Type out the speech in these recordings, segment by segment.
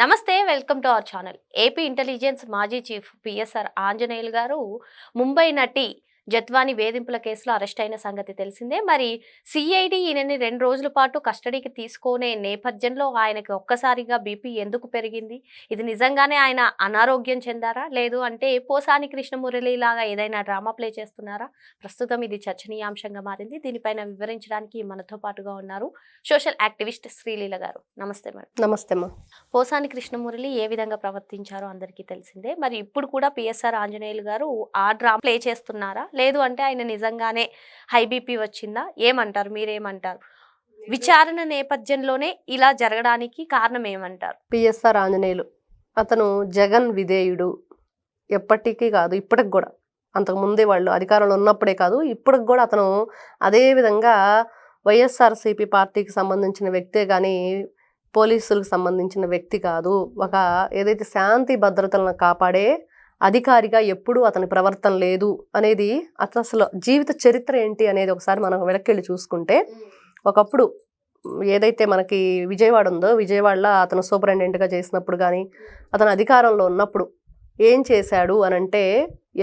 నమస్తే welcome to our channel. AP intelligence మాజీ chief PSR Anjaneyulu గారు ముంబై నటి జత్వాని వేధింపుల కేసులో అరెస్ట్ అయిన సంగతి తెలిసిందే. మరి సిఐడి ఈయనని 2 రోజుల పాటు కస్టడీకి తీసుకునే నేపథ్యంలో ఆయనకి ఒక్కసారిగా బీపీ ఎందుకు పెరిగింది? ఇది నిజంగానే ఆయన అనారోగ్యం చెందారా? లేదు అంటే పోసాని కృష్ణమురళి లాగా ఏదైనా డ్రామా ప్లే చేస్తున్నారా? ప్రస్తుతం ఇది చర్చనీయాంశంగా మారింది. దీనిపైన వివరించడానికి మనతో పాటుగా ఉన్నారు సోషల్ యాక్టివిస్ట్ శ్రీలీల గారు. నమస్తే మేడం. నమస్తే అమ్మా. పోసాని కృష్ణమురళి ఏ విధంగా ప్రవర్తించారో అందరికీ తెలిసిందే. మరి ఇప్పుడు కూడా పిఎస్ఆర్ ఆంజనేయులు గారు ఆ డ్రామా ప్లే చేస్తున్నారా? లేదు అంటే ఆయన నిజంగానే హై బీపీ వచ్చిందా? ఏమంటారు? మీరేమంటారు? విచారణ నేపథ్యంలోనే ఇలా జరగడానికి కారణం ఏమంటారు? పిఎస్ఆర్ ఆంజనేయులు అతను జగన్ విధేయుడు. ఎప్పటికీ కాదు, ఇప్పటికి కూడా. అంతకుముందే వాళ్ళు అధికారంలో ఉన్నప్పుడే కాదు, ఇప్పటికి కూడా అతను అదే విధంగా వైఎస్ఆర్సీపీ పార్టీకి సంబంధించిన వ్యక్తే కానీ పోలీసులకు సంబంధించిన వ్యక్తి కాదు. ఒక ఏదైతే శాంతి భద్రతలను కాపాడే అధికారిగా ఎప్పుడూ అతని ప్రవర్తన లేదు అనేది అసలు జీవిత చరిత్ర ఏంటి అనేది ఒకసారి మనం వెనక్కి చూసుకుంటే, ఒకప్పుడు ఏదైతే మనకి విజయవాడ ఉందో, విజయవాడలో అతను సూపరింటెండెంట్గా చేసినప్పుడు కానీ అతను అధికారంలో ఉన్నప్పుడు ఏం చేశాడు అని అంటే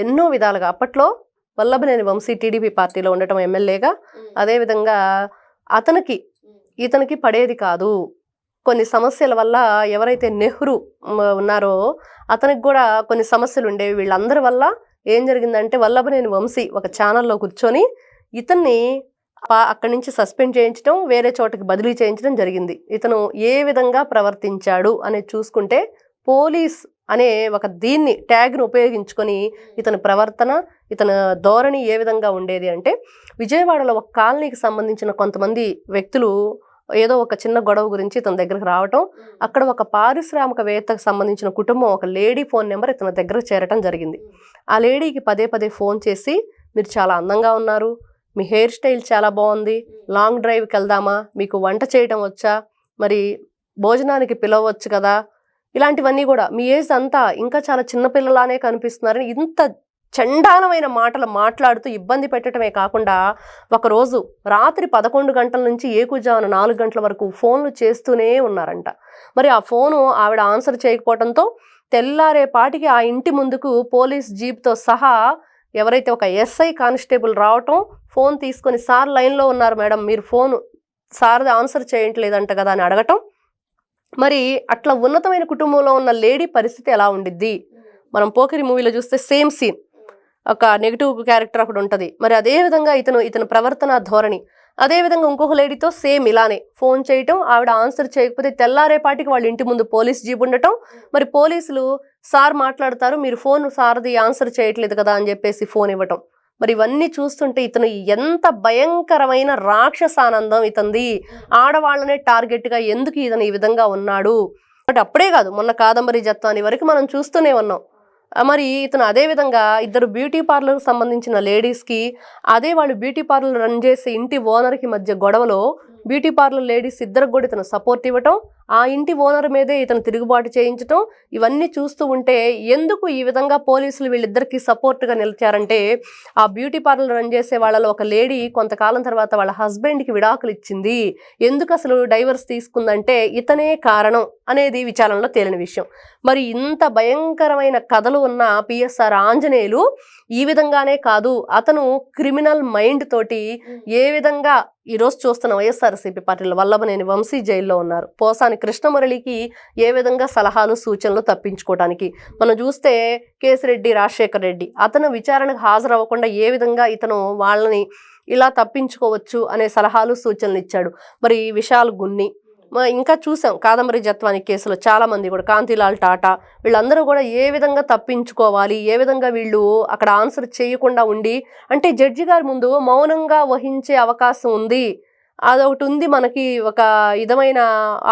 ఎన్నో విధాలుగా అప్పట్లో వల్లభనేని వంశీ టీడీపీ పార్టీలో ఉండటం ఎమ్మెల్యేగా, అదేవిధంగా ఇతనికి పడేది కాదు. కొన్ని సమస్యల వల్ల ఎవరైతే నెహ్రూ ఉన్నారో అతనికి కూడా కొన్ని సమస్యలు ఉండేవి. వీళ్ళందరి వల్ల ఏం జరిగిందంటే వల్లభనేని వంశీ ఒక ఛానల్లో కూర్చొని ఇతన్ని అక్కడి నుంచి సస్పెండ్ చేయించడం, వేరే చోటకి బదిలీ చేయించడం జరిగింది. ఇతను ఏ విధంగా ప్రవర్తించాడు అనేది చూసుకుంటే పోలీస్ అనే ఒక దీన్ని ట్యాగ్ను ఉపయోగించుకొని ఇతని ప్రవర్తన, ఇతని ధోరణి ఏ విధంగా ఉండేది అంటే, విజయవాడలో ఒక కాలనీకి సంబంధించిన కొంతమంది వ్యక్తులు ఏదో ఒక చిన్న గొడవ గురించి ఇతని దగ్గరకు రావటం, అక్కడ ఒక పారిశ్రామికవేత్తకు సంబంధించిన కుటుంబం ఒక లేడీ ఫోన్ నెంబర్ ఇతని దగ్గరకు చేరటం జరిగింది. ఆ లేడీకి పదే పదే ఫోన్ చేసి, మీరు చాలా అందంగా ఉన్నారు, మీ హెయిర్ స్టైల్ చాలా బాగుంది, లాంగ్ డ్రైవ్కి వెళ్దామా, మీకు వంట చేయడం వచ్చా, మరి భోజనానికి పిలవచ్చు కదా, ఇలాంటివన్నీ కూడా మీ ఏజ్ అంతా ఇంకా చాలా చిన్నపిల్లలానే కనిపిస్తున్నారని ఇంత చండాలమైన మాటలు మాట్లాడుతూ ఇబ్బంది పెట్టడమే కాకుండా, ఒకరోజు రాత్రి 11 గంటల నుంచి ఏకుజామున 4 గంటల వరకు ఫోన్లు చేస్తూనే ఉన్నారంట. మరి ఆ ఫోను ఆవిడ ఆన్సర్ చేయకపోవడంతో తెల్లారేపాటికి ఆ ఇంటి ముందుకు పోలీస్ జీప్తో సహా ఎవరైతే ఒక ఎస్ఐ కానిస్టేబుల్ రావటం, ఫోన్ తీసుకొని సార్ లైన్లో ఉన్నారు మేడం, మీరు ఫోను సార్ది ఆన్సర్ చేయట్లేదంట కదా అని అడగటం. మరి అట్లా ఉన్నతమైన కుటుంబంలో ఉన్న లేడీ పరిస్థితి ఎలా ఉండిద్ది? మనం పోకిరి మూవీలో చూస్తే సేమ్ సీన్, ఒక నెగిటివ్ క్యారెక్టర్ అక్కడ ఉంటుంది. మరి అదేవిధంగా ఇతను ప్రవర్తన ధోరణి, అదేవిధంగా ఇంకొక లేడీతో సేమ్ ఇలానే ఫోన్ చేయటం, ఆవిడ ఆన్సర్ చేయకపోతే తెల్లారేపాటికి వాళ్ళ ఇంటి ముందు పోలీస్ జీప్ ఉండటం. మరి పోలీసులు సార్ మాట్లాడతారు, మీరు ఫోన్ సార్ది ఆన్సర్ చేయట్లేదు కదా అని చెప్పేసి ఫోన్ ఇవ్వటం. మరి ఇవన్నీ చూస్తుంటే ఇతను ఎంత భయంకరమైన రాక్షసానందం ఇతంది. ఆడవాళ్ళనే టార్గెట్గా ఎందుకు ఇతను ఈ విధంగా ఉన్నాడు? బట్ అప్పుడే కాదు, మొన్న కాదంబరి జత్వాని వరకు మనం చూస్తూనే ఉన్నాం. మరి ఇతను అదేవిధంగా 2 బ్యూటీ పార్లర్కి సంబంధించిన లేడీస్కి, అదే వాళ్ళు బ్యూటీ పార్లర్ రన్ చేసే ఇంటి ఓనర్కి మధ్య గొడవలో బ్యూటీ పార్లర్ లేడీస్ ఇద్దరికి కూడా ఇతను సపోర్ట్ ఇవ్వటం, ఆ ఇంటి ఓనర్ మీదే ఇతను తిరుగుబాటు చేయించటం, ఇవన్నీ చూస్తూ ఉంటే ఎందుకు ఈ విధంగా పోలీసులు వీళ్ళిద్దరికీ సపోర్ట్గా నిలిచారంటే, ఆ బ్యూటీ పార్లర్ రన్ చేసే వాళ్ళలో ఒక లేడీ కొంతకాలం తర్వాత వాళ్ళ హస్బెండ్కి విడాకులు ఇచ్చింది. ఎందుకు అసలు డైవర్స్ తీసుకుందంటే ఇతనే కారణం అనేది విచారణలో తేలిన విషయం. మరి ఇంత భయంకరమైన కథలు ఉన్న పిఎస్ఆర్ ఆంజనేయులు ఈ విధంగానే కాదు, అతను క్రిమినల్ మైండ్ తోటి ఏ విధంగా ఈరోజు చూస్తున్న వైఎస్ఆర్సీపీ పార్టీలో వల్లభనేని వంశీ జైల్లో ఉన్నారు, పోసాని కృష్ణమురళికి ఏ విధంగా సలహాలు సూచనలు తప్పించుకోవడానికి. మనం చూస్తే కేసిరెడ్డి రాజశేఖర్ రెడ్డి అతను విచారణకు హాజరవ్వకుండా ఏ విధంగా ఇతను వాళ్ళని ఇలా తప్పించుకోవచ్చు అనే సలహాలు సూచనలు ఇచ్చాడు. మరి విశాల్ గున్ని, ఇంకా చూసాం కాదంబరి జత్వాని కేసులో చాలామంది కూడా, కాంతిలాల్ టాటా, వీళ్ళందరూ కూడా ఏ విధంగా తప్పించుకోవాలి, ఏ విధంగా వీళ్ళు అక్కడ ఆన్సర్ చేయకుండా ఉండి, అంటే జడ్జి గారి ముందు మౌనంగా వహించే అవకాశం ఉంది, అదొకటి ఉంది మనకి, ఒక విధమైన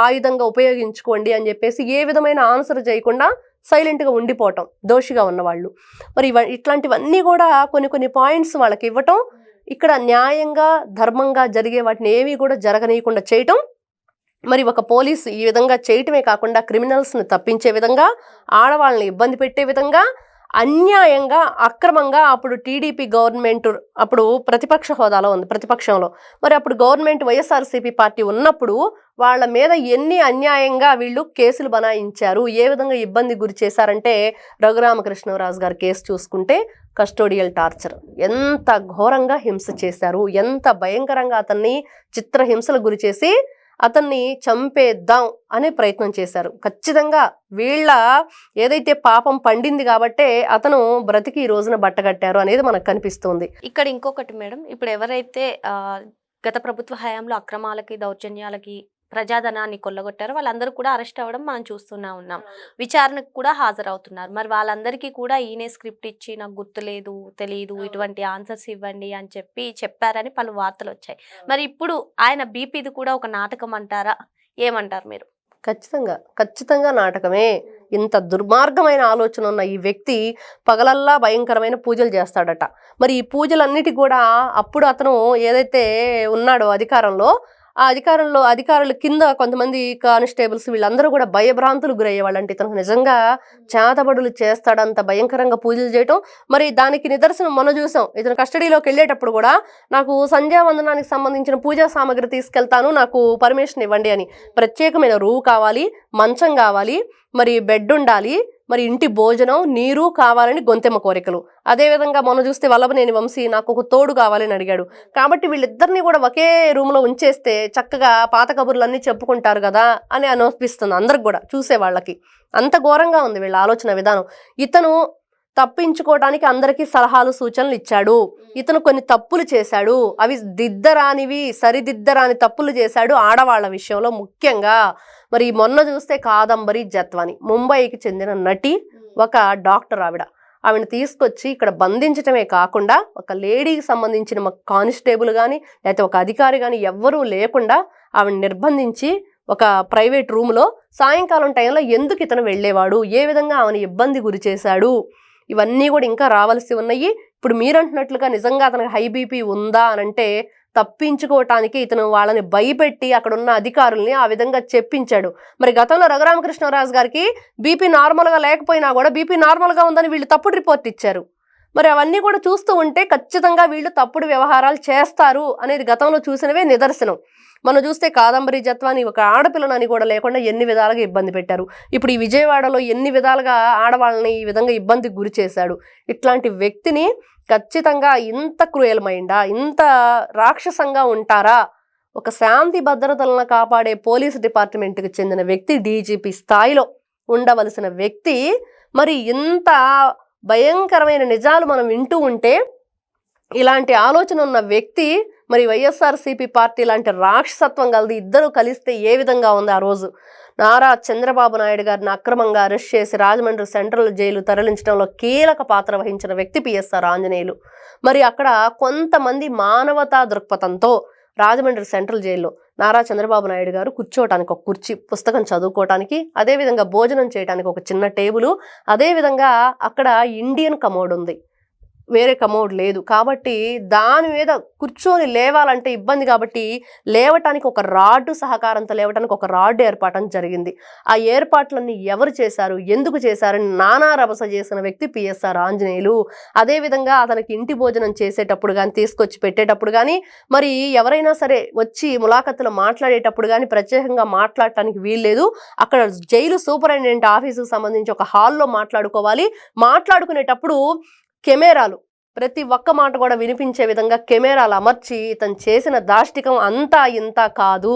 ఆయుధంగా ఉపయోగించుకోండి అని చెప్పేసి ఏ విధమైన ఆన్సర్ చేయకుండా సైలెంట్గా ఉండిపోవటం దోషిగా ఉన్నవాళ్ళు. మరి ఇట్లాంటివన్నీ కూడా కొన్ని పాయింట్స్ వాళ్ళకి ఇవ్వటం, ఇక్కడ న్యాయంగా ధర్మంగా జరిగే వాటిని ఏవి కూడా జరగనీయకుండా చేయటం. మరి ఒక పోలీసు ఈ విధంగా చేయటమే కాకుండా క్రిమినల్స్ని తప్పించే విధంగా, ఆడవాళ్ళని ఇబ్బంది పెట్టే విధంగా, అన్యాయంగా అక్రమంగా అప్పుడు టీడీపీ గవర్నమెంట్ అప్పుడు ప్రతిపక్ష హోదాలో ఉంది, ప్రతిపక్షంలో. మరి అప్పుడు గవర్నమెంట్ వైఎస్ఆర్సీపీ పార్టీ ఉన్నప్పుడు వాళ్ళ మీద ఎన్ని అన్యాయంగా వీళ్ళు కేసులు బనాయించారు, ఏ విధంగా ఇబ్బంది గురి చేశారంటే రఘురామకృష్ణరాజు గారి కేసు చూసుకుంటే కస్టోడియల్ టార్చర్, ఎంత ఘోరంగా హింస చేశారు, ఎంత భయంకరంగా అతన్ని చిత్రహింసలు గురి చేసి అతన్ని చంపేద్దాం అనే ప్రయత్నం చేశారు. ఖచ్చితంగా వీళ్ళ ఏదైతే పాపం పండింది కాబట్టే అతను బ్రతికి ఈ రోజున బట్టగట్టారు అనేది మనకు కనిపిస్తుంది. ఇక్కడ ఇంకొకటి మేడం, ఇప్పుడు ఎవరైతే గత ప్రభుత్వ హయాంలో అక్రమాలకి దౌర్జన్యాలకి ప్రజాధనాన్ని కొల్లగొట్టారో వాళ్ళందరూ కూడా అరెస్ట్ అవ్వడం మనం చూస్తూనే ఉన్నాం, విచారణకు కూడా హాజరవుతున్నారు. మరి వాళ్ళందరికీ కూడా ఈయనే స్క్రిప్ట్ ఇచ్చి నాకు గుర్తులేదు తెలియదు ఇటువంటి ఆన్సర్స్ ఇవ్వండి అని చెప్పారని పలు వార్తలు వచ్చాయి. మరి ఇప్పుడు ఆయన బీపీది కూడా ఒక నాటకం అంటారా, ఏమంటారు మీరు? ఖచ్చితంగా నాటకమే. ఇంత దుర్మార్గమైన ఆలోచన ఉన్న ఈ వ్యక్తి పగలల్లా భయంకరమైన పూజలు చేస్తాడట. మరి ఈ పూజలన్నిటి కూడా అప్పుడు అతను ఏదైతే ఉన్నాడో అధికారంలో, ఆ అధికారుల కింద కొంతమంది కానిస్టేబుల్స్ వీళ్ళందరూ కూడా భయభ్రాంతులు గురయ్యేవాళ్ళు. అంటే ఇతను నిజంగా చేతబడులు చేస్తాడంత భయంకరంగా పూజలు చేయటం. మరి దానికి నిదర్శనం మొన్న చూసాం, ఇతను కస్టడీలోకి వెళ్ళేటప్పుడు కూడా నాకు సంధ్యావందనానికి సంబంధించిన పూజా సామాగ్రి తీసుకెళ్తాను, నాకు పర్మిషన్ ఇవ్వండి అని. ప్రత్యేకమైన రూమ్ కావాలి, మంచం కావాలి, మరి బెడ్ ఉండాలి, మరి ఇంటి భోజనం నీరు కావాలని గొంతెమ్మ కోరికలు. అదేవిధంగా మొన్న చూస్తే వల్లభనేని వంశీ నాకు ఒక తోడు కావాలని అడిగాడు. కాబట్టి వీళ్ళిద్దరిని కూడా ఒకే రూమ్లో ఉంచేస్తే చక్కగా పాత కబుర్లన్నీ చెప్పుకుంటారు కదా అని అనిపిస్తుంది అందరికి కూడా, చూసే వాళ్ళకి. అంత ఘోరంగా ఉంది వీళ్ళ ఆలోచన విధానం. ఇతను తప్పించుకోవడానికి అందరికీ సలహాలు సూచనలు ఇచ్చాడు. ఇతను కొన్ని తప్పులు చేశాడు, అవి సరిదిద్దరాని తప్పులు చేశాడు ఆడవాళ్ల విషయంలో ముఖ్యంగా. మరి మొన్న చూస్తే కాదంబరి జత్వాని, ముంబైకి చెందిన నటి, ఒక డాక్టర్ ఆవిడని తీసుకొచ్చి ఇక్కడ బంధించటమే కాకుండా ఒక లేడీకి సంబంధించిన కానిస్టేబుల్ కానీ లేకపోతే ఒక అధికారి కానీ ఎవ్వరూ లేకుండా ఆవిడని నిర్బంధించి ఒక ప్రైవేట్ రూమ్లో సాయంకాలం టైంలో ఎందుకు ఇతను వెళ్ళేవాడు, ఏ విధంగా ఆమెను ఇబ్బంది గురి చేశాడు, ఇవన్నీ కూడా ఇంకా రావాల్సి ఉన్నాయి. ఇప్పుడు మీరంటున్నట్లుగా నిజంగా అతనికి హై బీపీ ఉందా అనంటే తప్పించుకోవటానికి ఇతను వాళ్ళని భయపెట్టి అక్కడ ఉన్న అధికారుల్ని ఆ విధంగా చెప్పించాడు. మరి గతంలో రఘురామకృష్ణరాజు గారికి బీపీ నార్మల్గా లేకపోయినా కూడా బీపీ నార్మల్గా ఉందని వీళ్ళు తప్పుడు రిపోర్ట్ ఇచ్చారు. మరి అవన్నీ కూడా చూస్తూ ఉంటే ఖచ్చితంగా వీళ్ళు తప్పుడు వ్యవహారాలు చేస్తారు అనేది గతంలో చూసినవే నిదర్శనం. మనం చూస్తే కాదంబరి జత్వాని ఒక ఆడపిల్లనని కూడా లేకుండా ఎన్ని విధాలుగా ఇబ్బంది పెట్టారు. ఇప్పుడు ఈ విజయవాడలో ఎన్ని విధాలుగా ఆడవాళ్ళని ఈ విధంగా ఇబ్బందికి గురి చేశాడు. ఇట్లాంటి వ్యక్తిని ఖచ్చితంగా ఇంత క్రూయల్ మైండా, ఇంత రాక్షసంగా ఉంటారా? ఒక శాంతి భద్రతలను కాపాడే పోలీస్ డిపార్ట్మెంట్కి చెందిన వ్యక్తి, డీజీపీ స్థాయిలో ఉండవలసిన వ్యక్తి, మరి ఇంత భయంకరమైన నిజాలు మనం వింటూ ఉంటే ఇలాంటి ఆలోచన ఉన్న వ్యక్తి మరి వైఎస్ఆర్సీపీ పార్టీ లాంటి రాక్షసత్వం కలది ఇద్దరు కలిస్తే ఏ విధంగా ఉంది? ఆ రోజు నారా చంద్రబాబు నాయుడు గారిని అక్రమంగా అరెస్ట్ చేసి రాజమండ్రి సెంట్రల్ జైలు తరలించడంలో కీలక పాత్ర వహించిన వ్యక్తి పిఎస్ఆర్ ఆంజనేయులు. మరి అక్కడ కొంతమంది మానవతా దృక్పథంతో రాజమండ్రి సెంట్రల్ జైల్లో నారా చంద్రబాబు నాయుడు గారు కూర్చోవటానికి ఒక కుర్చీ, పుస్తకం చదువుకోవటానికి, అదేవిధంగా భోజనం చేయడానికి ఒక చిన్న టేబుల్, అదేవిధంగా అక్కడ ఇండియన్ కమోడ్ ఉంది, వేరే కమోడ్ లేదు. కాబట్టి దాని మీద కూర్చొని లేవాలంటే ఇబ్బంది కాబట్టి లేవటానికి ఒక రాడ్డు సహకారంతో లేవటానికి ఒక రాడ్డు ఏర్పాటం జరిగింది. ఆ ఏర్పాట్లన్నీ ఎవరు చేశారు, ఎందుకు చేశారని నానా రభస చేసిన వ్యక్తి పిఎస్ఆర్ ఆంజనేయులు. అదేవిధంగా అతనికి ఇంటి భోజనం చేసేటప్పుడు కానీ, తీసుకొచ్చి పెట్టేటప్పుడు కానీ, మరి ఎవరైనా సరే వచ్చి ములాఖతులు మాట్లాడేటప్పుడు కానీ ప్రత్యేకంగా మాట్లాడటానికి వీల్లేదు. అక్కడ జైలు సూపరింటెండెంట్ ఆఫీసుకు సంబంధించి ఒక హాల్లో మాట్లాడుకోవాలి. మాట్లాడుకునేటప్పుడు కెమెరాలు, ప్రతి ఒక్క మాట కూడా వినిపించే విధంగా కెమెరాలు అమర్చి ఇతను చేసిన దాష్టికం అంతా ఇంత కాదు.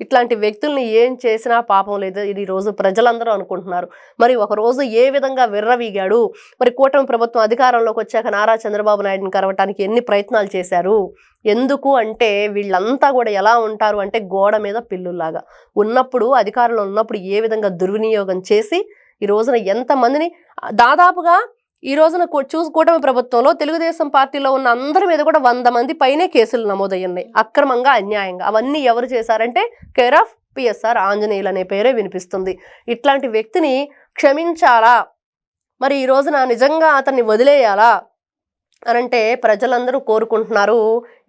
ఇట్లాంటి వ్యక్తుల్ని ఏం చేసినా పాపం లేదు ఇది రోజు ప్రజలందరూ అనుకుంటున్నారు. మరి ఒకరోజు ఏ విధంగా విర్రవీగాడు. మరి కూటమి ప్రభుత్వం అధికారంలోకి వచ్చాక నారా చంద్రబాబు నాయుడుని కరవటానికి ఎన్ని ప్రయత్నాలు చేశారు. ఎందుకు అంటే వీళ్ళంతా కూడా ఎలా ఉంటారు అంటే గోడ మీద పిల్లుల్లాగా ఉన్నప్పుడు, అధికారంలో ఉన్నప్పుడు ఏ విధంగా దుర్వినియోగం చేసి ఈ రోజున ఎంతమందిని దాదాపుగా ఈ రోజున కూటమి ప్రభుత్వంలో తెలుగుదేశం పార్టీలో ఉన్న అందరి మీద కూడా 100 మంది పైనే కేసులు నమోదయ్యాయి అక్రమంగా, అన్యాయంగా. అవన్నీ ఎవరు చేశారంటే కేర్ ఆఫ్ పిఎస్ఆర్ ఆంజనేయులు అనే పేరే వినిపిస్తుంది. ఇట్లాంటి వ్యక్తిని క్షమించాలా, మరి ఈ రోజున నిజంగా అతన్ని వదిలేయాలా అనంటే ప్రజలందరూ కోరుకుంటున్నారు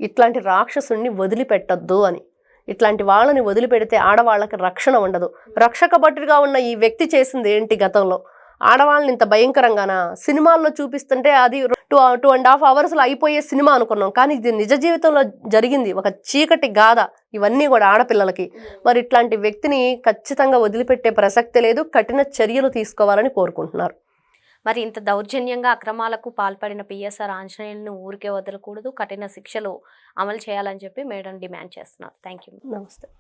ఇట్లాంటి రాక్షసుని వదిలిపెట్టద్దు అని. ఇట్లాంటి వాళ్ళని వదిలిపెడితే ఆడవాళ్ళకి రక్షణ ఉండదు. రక్షక భటుడిగా ఉన్న ఈ వ్యక్తి చేసింది ఏంటి గతంలో? ఆడవాళ్ళని ఇంత భయంకరంగానా? సినిమాల్లో చూపిస్తుంటే అది 2.5 అవర్స్లో అయిపోయే సినిమా అనుకున్నాం, కానీ ఇది నిజ జీవితంలో జరిగింది, ఒక చీకటి గాథ ఇవన్నీ కూడా ఆడపిల్లలకి. మరి ఇట్లాంటి వ్యక్తిని ఖచ్చితంగా వదిలిపెట్టే ప్రసక్తి లేదు, కఠిన చర్యలు తీసుకోవాలని కోరుకుంటున్నారు. మరి ఇంత దౌర్జన్యంగా అక్రమాలకు పాల్పడిన పిఎస్ఆర్ ఆంజనేయులను ఊరికే వదలకూడదు, కఠిన శిక్షలు అమలు చేయాలని చెప్పి మేడం డిమాండ్ చేస్తున్నారు. Thank you. నమస్తే.